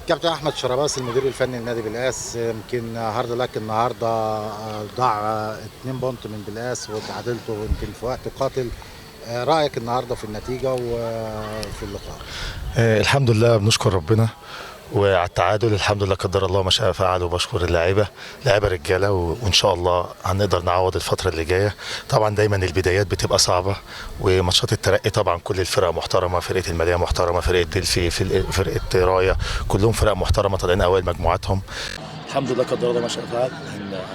كابتن احمد شرباس المدير الفني لنادي بالقاس، يمكن هارد لك النهارده ضاع 2 بونت من بالقاس وتعادلته يمكن في وقت قاتل. رايك النهارده في النتيجه وفي اللقاء؟ الحمد لله بنشكر ربنا وعلى التعادل. الحمد لله قدر الله ما شاء فعل، وبشكر لعيبه رجاله وان شاء الله هنقدر نعوض الفتره اللي جايه. طبعا دايما البدايات بتبقى صعبه، وماتشات الترقي طبعا كل الفرق محترمه، فرقه الماليه محترمه، فرقه دلفي، فرقه رايه، كلهم فرق محترمه طالعين اوائل مجموعاتهم. الحمد لله قدر الله ما شاء فعل.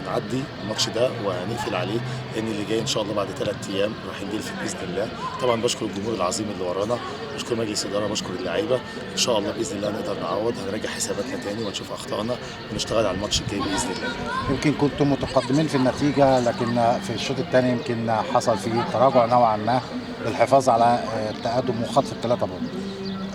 هنعدي الماتش ده وهنقفل عليه، لان اللي جاي ان شاء الله بعد 3 ايام رايحين دلفي باذن الله. طبعا بشكر الجمهور العظيم اللي ورانا، بشكر مجلس الاداره، بشكر اللعيبه. ان شاء الله باذن الله نقدر نعوض، هنراجع حساباتنا تاني ونشوف اخطائنا ونشتغل على الماتش الجاي باذن الله. يمكن كنتم متقدمين في النتيجه، لكن في الشوط الثاني يمكن حصل فيه تراجع نوعا ما للحفاظ على التقدم وخطف ال3 بونت.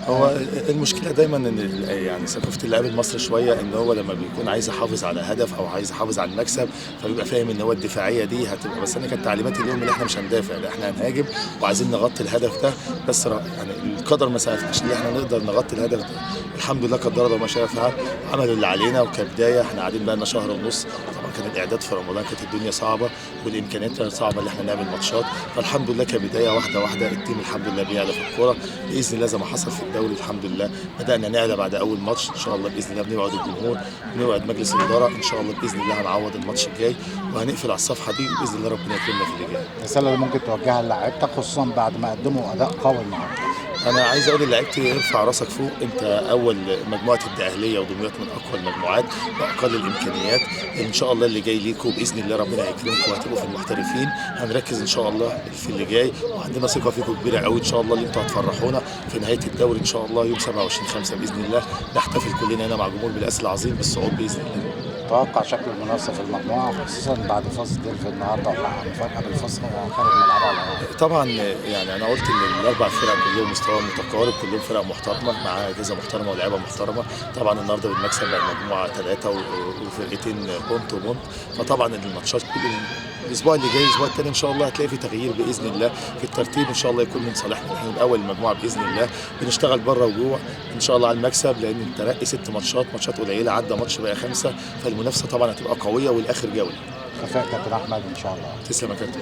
هو المشكله دايما ان يعني ثقافه اللاعب المصري شويه، ان هو لما بيكون عايز يحافظ على هدف او عايز يحافظ على المكسب فبيبقى فاهم ان هو الدفاعيه دي هتبقى. بس انا كانت تعليماتي اليوم ان احنا مش هندافع، لا احنا هنهاجم وعايزين نغطي الهدف ده. بس يعني القدر ما ساعدناش ان احنا نقدر نغطي الهدف ده. الحمد لله قدر الله ما شاء فعل، عملوا اللي علينا. وكبدايه احنا قاعدين بقى لنا شهر ونص، طبعا كان الاعداد في رمضان كانت الدنيا صعبه والامكانيات كانت صعبه ان احنا نعمل ماتشات. فالحمد لله كبدايه واحده واحده التيم الحمد لله بيعلى في الكوره باذن الله، زي ما حصل في الدوري. الحمد لله بدأنا نعلى بعد أول ماتش. إن شاء الله بإذن الله بنوعد الجمهور ونوعد مجلس الإدارة، إن شاء الله بإذن الله هنعوض الماتش الجاي وهنقفل على الصفحة دي، وبإذن الله ربنا يكرمنا في اللي جاي. الرساله اللي ممكن توجهها للاعيبتك خصوصا بعد ما قدموا اداء قوي النهارده؟ انا عايز اقول للعيبتي ارفع راسك فوق، انت اول مجموعه الدقهليه ودمياط من اقوى المجموعات باقل الامكانيات. ان شاء الله اللي جاي ليكم باذن الله ربنا هيكرمكم وهتبقوا في المحترفين. هنركز ان شاء الله في اللي جاي، وعندنا ثقه فيكم كبيره قوي ان شاء الله، اللي انتوا هتفرحونا في نهايه الدوري ان شاء الله يوم 27/5 باذن الله. نحتفل كلنا هنا مع جمهور بالقاس العظيم بالصعود باذن الله. توقع شكل المنافسه في المجموعه خصوصا بعد فوز دلفي النهارده وحقق مفاجاه بالفوز خارج ملعبها على الأرض. طبعا يعني انا قلت ان الاربع فرق كلهم مستوى متقارب، كلهم فرق محترمه مع اجهزه محترمه ولاعيبه محترمه. طبعا النهارده بالمكسب بقى المجموعه 3 وفرقتين بونت وبونت. فطبعا الماتشات كل الاسبوع اللي جاي الاسبوع الثاني ان شاء الله هتلاقي في تغيير باذن الله في الترتيب، ان شاء الله يكون من صالحنا. احنا من اول المجموعه باذن الله بنشتغل بره وجوه ان شاء الله على المكسب، لان الترقي 6 ماتشات قليله، عدى ماتش بقى 5. فالمنافسه طبعا هتبقى قويه والاخر جوله. كفاءة كابتن احمد ان شاء الله. تسلم يا كابتن.